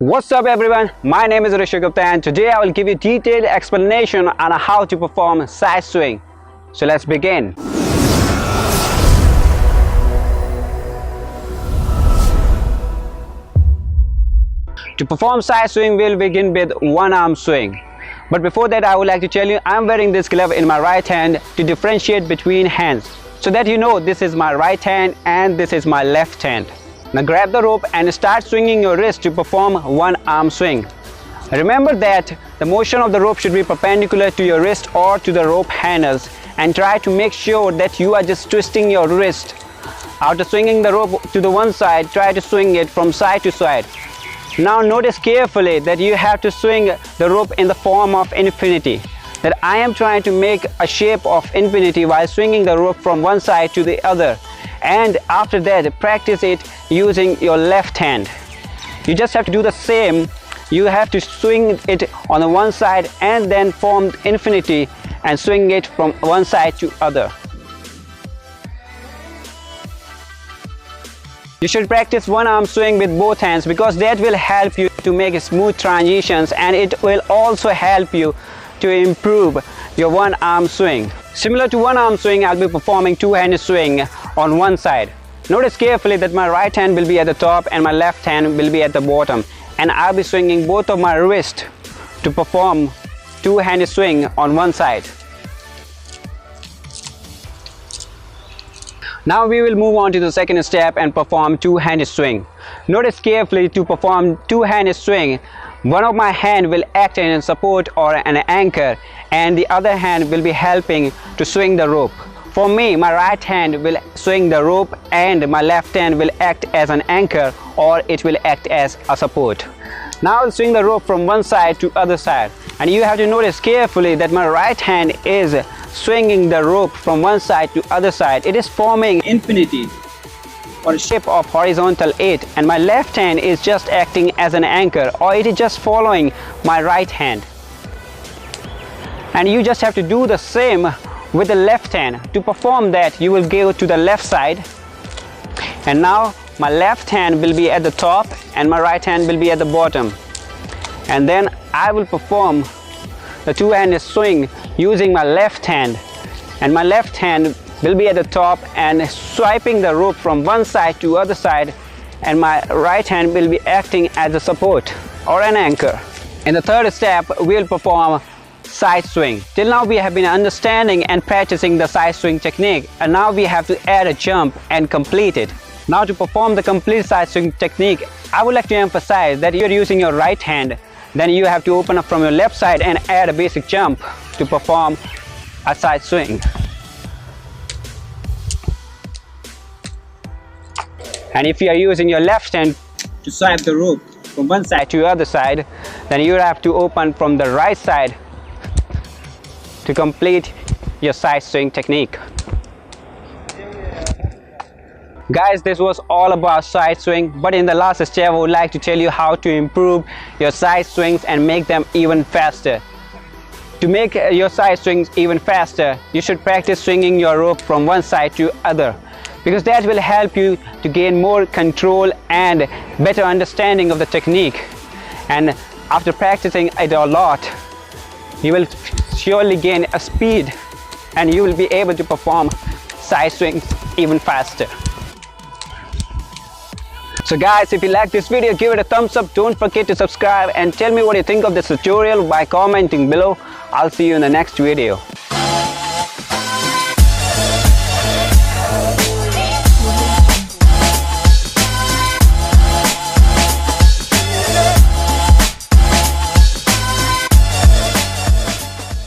What's up everyone, my name is Rishab Gupta and today I will give you detailed explanation on how to perform side swing. So let's begin. To perform side swing, we'll begin with one arm swing. But before that, I would like to tell you I'm wearing this glove in my right hand to differentiate between hands, so that you know this is my right hand and this is my left hand. Now grab the rope and start swinging your wrist to perform one arm swing. Remember that the motion of the rope should be perpendicular to your wrist or to the rope handles, and try to make sure that you are just twisting your wrist. After swinging the rope to the one side, try to swing it from side to side. Now notice carefully that you have to swing the rope in the form of infinity. That I am trying to make a shape of infinity while swinging the rope from one side to the other. And after that, practice it using your left hand. You just have to do the same. You have to swing it on the one side and then form infinity and swing it from one side to other. You should practice one arm swing with both hands because that will help you to make smooth transitions, and it will also help you to improve your one arm swing. Similar to one arm swing, I'll be performing two-handed swing on one side. Notice carefully that my right hand will be at the top and my left hand will be at the bottom, and I'll be swinging both of my wrists to perform two-handed swing on one side. Now we will move on to the second step and perform two-handed swing. Notice carefully, to perform two-handed swing, one of my hand will act as a support or an anchor, and the other hand will be helping to swing the rope. For me, my right hand will swing the rope and my left hand will act as an anchor, or it will act as a support. Now I'll swing the rope from one side to other side, and you have to notice carefully that my right hand is swinging the rope from one side to other side. It is forming infinity or a shape of horizontal 8, and my left hand is just acting as an anchor, or it is just following my right hand. And you just have to do the same with the left hand. To perform that, you will go to the left side, and now my left hand will be at the top and my right hand will be at the bottom, and then I will perform the two-handed swing using my left hand, and my left hand will be at the top and swiping the rope from one side to other side, and my right hand will be acting as a support or an anchor. In the third step, we'll perform side swing. Till now we have been understanding and practicing the side swing technique, and now we have to add a jump and complete it. Now to perform the complete side swing technique, I would like to emphasize that you're using your right hand. Then you have to open up from your left side and add a basic jump to perform a side swing. And if you are using your left hand to swipe the rope from one side to the other side, then you have to open from the right side to complete your side swing technique. Guys, this was all about side swing, but in the last step I would like to tell you how to improve your side swings and make them even faster. To make your side swings even faster, you should practice swinging your rope from one side to other, because that will help you to gain more control and better understanding of the technique. And after practicing it a lot, you will surely gain a speed and you will be able to perform side swings even faster. So guys, if you like this video, give it a thumbs up. Don't forget to subscribe and tell me what you think of this tutorial by commenting below. I'll see you in the next video.